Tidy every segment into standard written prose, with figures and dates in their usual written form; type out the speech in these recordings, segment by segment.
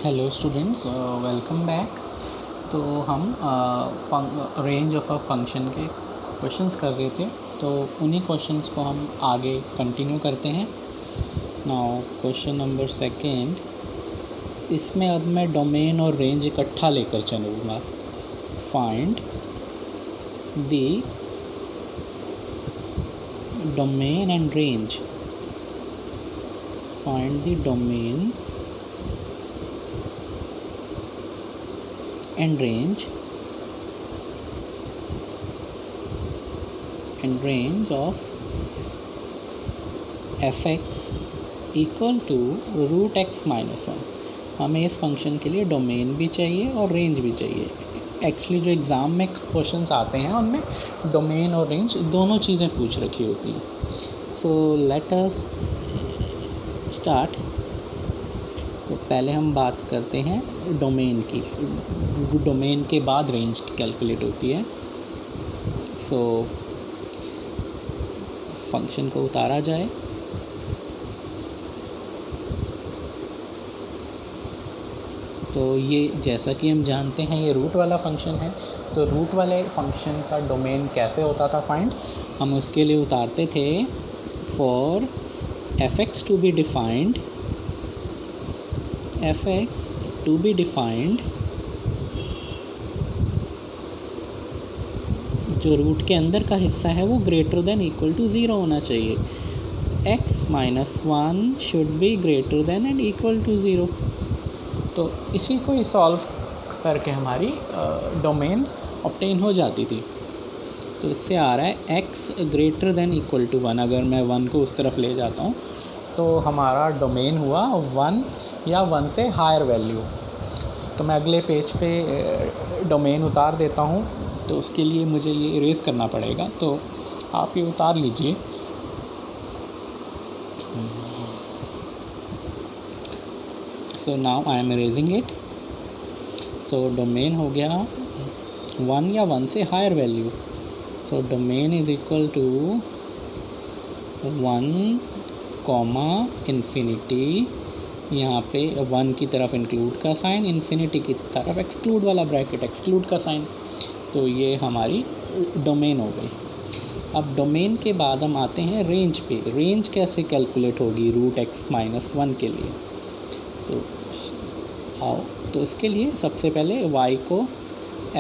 Hello students, welcome back. तो हम range of a function के क्वेश्चंस कर रहे थे, तो उन्हीं क्वेश्चंस को हम आगे कंटिन्यू करते हैं। नाउ क्वेश्चन नंबर सेकंड, इसमें अब मैं डोमेन और रेंज इकट्ठा लेकर चलूँगा। Find the domain and range, find the domain and range of f(x) equal to root x minus 1। हमें इस फंक्शन के लिए डोमेन भी चाहिए और रेंज भी चाहिए। एक्चुअली जो एग्ज़ाम में क्वेश्चंस आते हैं उनमें डोमेन और रेंज दोनों चीज़ें पूछ रखी होती हैं। So let us start. तो पहले हम बात करते हैं डोमेन की। डोमेन के बाद रेंज कैलकुलेट होती है। सो फंक्शन को उतारा जाए। तो ये जैसा कि हम जानते हैं ये रूट वाला फंक्शन है। तो रूट वाले फंक्शन का डोमेन कैसे होता था फाइंड, हम उसके लिए उतारते थे for f(x) to be defined, f(x) to be defined, जो रूट के अंदर का हिस्सा है वो ग्रेटर देन इक्वल टू 0 होना चाहिए। x minus 1 should be greater than and equal to 0। तो इसी को ही सॉल्व करके हमारी डोमेन ऑब्टेन हो जाती थी। तो इससे आ रहा है x greater than equal to 1। अगर मैं 1 को उस तरफ ले जाता हूँ तो हमारा डोमेन हुआ 1 या 1 से हायर वैल्यू। तो मैं अगले पेज पे डोमेन उतार देता हूँ। तो उसके लिए मुझे ये इरेज करना पड़ेगा, तो आप ये उतार लीजिए। So now I am erasing it. So domain हो गया 1 या 1 से higher value. So domain is equal to 1 comma infinity, यहाँ पे 1 की तरफ इंक्लूड का साइन, इन्फिनिटी की तरफ एक्सक्लूड वाला ब्रैकेट, एक्सक्लूड का साइन। तो ये हमारी डोमेन हो गई। अब डोमेन के बाद हम आते हैं रेंज पे। रेंज कैसे कैलकुलेट होगी रूट x माइनस 1 के लिए? तो आओ, तो इसके लिए सबसे पहले y को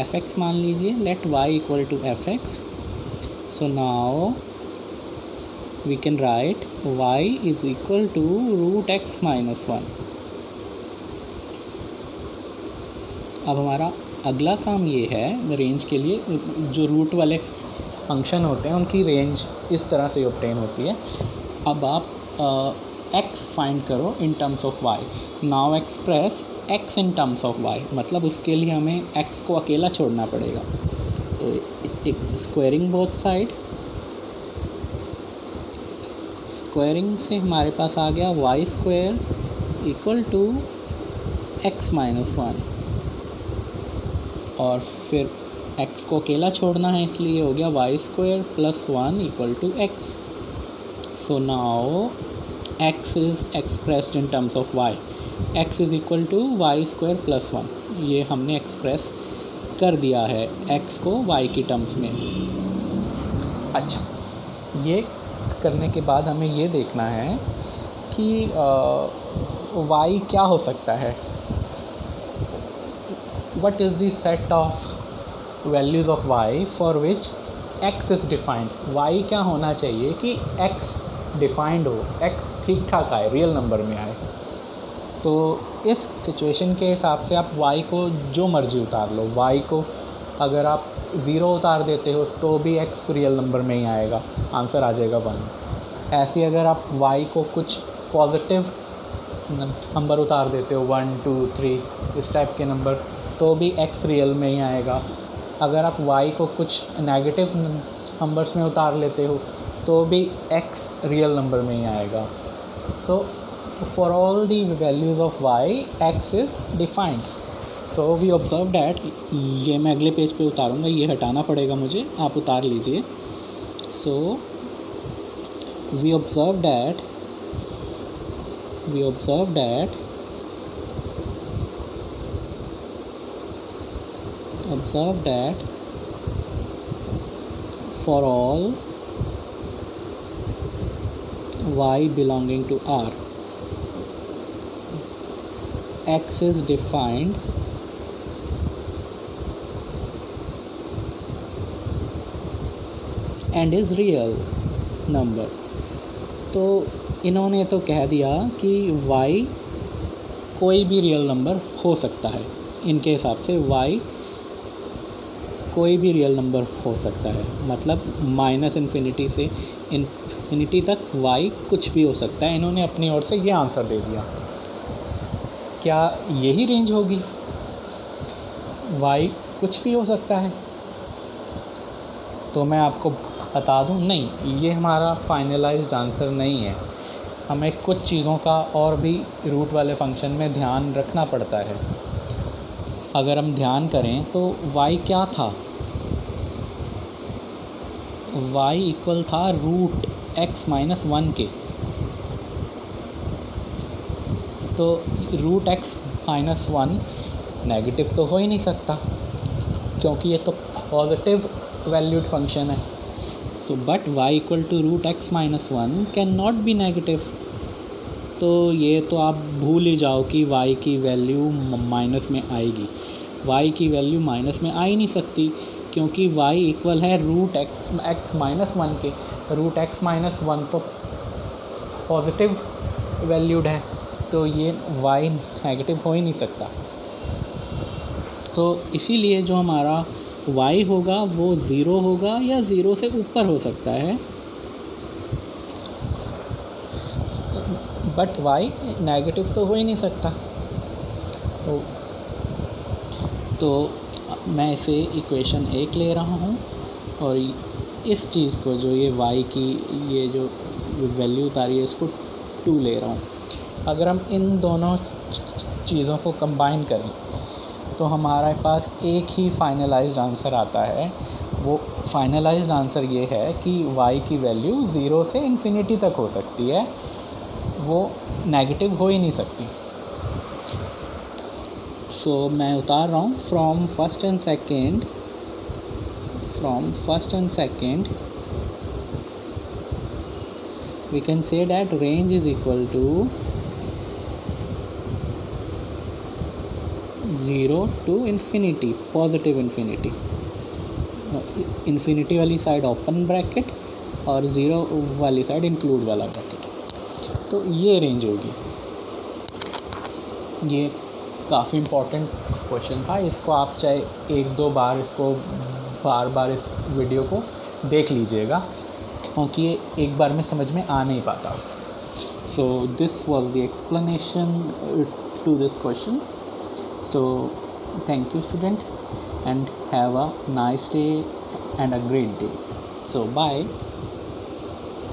f(x) मान लीजिए। Let y equal to f(x). So now we can write y is equal to root x minus 1। अब हमारा अगला काम ये है रेंज के लिए, जो रूट वाले फंक्शन होते हैं उनकी रेंज इस तरह से ऑब्टेन होती है। अब आप x फाइंड करो इन terms of y। Now express x in terms of y, मतलब उसके लिए हमें x को अकेला छोड़ना पड़ेगा। तो एक स्क्वायरिंग बोथ साइड, स्क्वायरिंग से हमारे पास आ गया y square equal to x minus 1, और फिर x को अकेला छोड़ना है इसलिए हो गया y square plus 1 equal to x। So now x is expressed in terms of y। x is equal to y square plus 1। ये हमने एक्सप्रेस कर दिया है x को y की टर्म्स में। अच्छा, ये करने के बाद हमें ये देखना है कि y क्या हो सकता है। What is the set of values of y for which x is defined? y क्या होना चाहिए कि x डिफाइंड हो, x ठीक ठाक आए, रियल नंबर में आए। तो इस सिचुएशन के हिसाब से आप y को जो मर्जी उतार लो। y को अगर आप 0 उतार देते हो तो भी x रियल नंबर में ही आएगा, आंसर आ जाएगा 1। ऐसे अगर आप y को कुछ पॉजिटिव नंबर उतार देते हो 1 2 3 इस टाइप के नंबर, तो भी x रियल में ही आएगा। अगर आप y को कुछ नेगेटिव नंबर्स में उतार लेते हो तो भी x रियल नंबर में ही आएगा। तो for all the values of y x is defined. So we observe that, ये मैं अगले पेज पे उतारूँगा, ये हटाना पड़ेगा मुझे, आप उतार लीजिए। So we observe that observe that for all y belonging to R, x is defined and is real number. तो इन्होंने तो कह दिया कि y कोई भी रियल नंबर हो सकता है. इनके हिसाब से y कोई भी रियल नंबर हो सकता है, मतलब -∞ से इन्फिनिटी तक y कुछ भी हो सकता है. इन्होंने अपनी ओर से ये आंसर दे दिया. क्या यही रेंज होगी? y कुछ भी हो सकता है? तो मैं आपको बता दूं, नहीं, ये हमारा फाइनलाइज्ड आंसर नहीं है. हमें कुछ चीज़ों का और भी रूट वाले फंक्शन में ध्यान रखना पड़ता है. अगर हम ध्यान करें तो y क्या था? y इक्वल था √x-1 के. तो √x-1 नेगेटिव तो हो ही नहीं सकता, क्योंकि ये तो पॉजिटिव वैल्यूड फंक्शन है. So but y equal to √x-1 can not be negative. तो ये तो आप भूल ही जाओ कि y की वैल्यू माइनस में आएगी. y की वैल्यू माइनस में आ ही नहीं सकती, क्योंकि y इक्वल है √x-1 के. √x-1 तो पॉजिटिव वैल्यूड है, तो ये y नेगेटिव हो ही नहीं सकता. तो इसीलिए जो हमारा y होगा वो 0 होगा या 0 से ऊपर हो सकता है, बट y नेगेटिव तो हो ही नहीं सकता. तो मैं इसे इक्वेशन 1 ले रहा हूँ, और इस चीज़ को जो ये y की ये जो वैल्यू उतारी है इसको 2 ले रहा हूँ. अगर हम इन दोनों चीज़ों को कंबाइन करें तो हमारे पास एक ही फाइनलाइज्ड आंसर आता है. वो फाइनलाइज्ड आंसर ये है कि y की वैल्यू 0 से इन्फिनिटी तक हो सकती है, वो नेगेटिव हो ही नहीं सकती. सो मैं उतार रहा हूँ from first and second we can say that range is equal to 0 to infinity, positive infinity. Infinity वाली साइड ओपन ब्रैकेट और 0 वाली साइड इंक्लूड वाला ब्रैकेट. तो ये रेंज होगी. ये काफ़ी इम्पोर्टेंट क्वेश्चन था. इसको आप चाहे 1-2 बार इसको बार इस वीडियो को देख लीजिएगा, क्योंकि ये एक बार में समझ में आ नहीं पाता. So this was the explanation to this question. So thank you student, and have a nice day and a great day. So bye.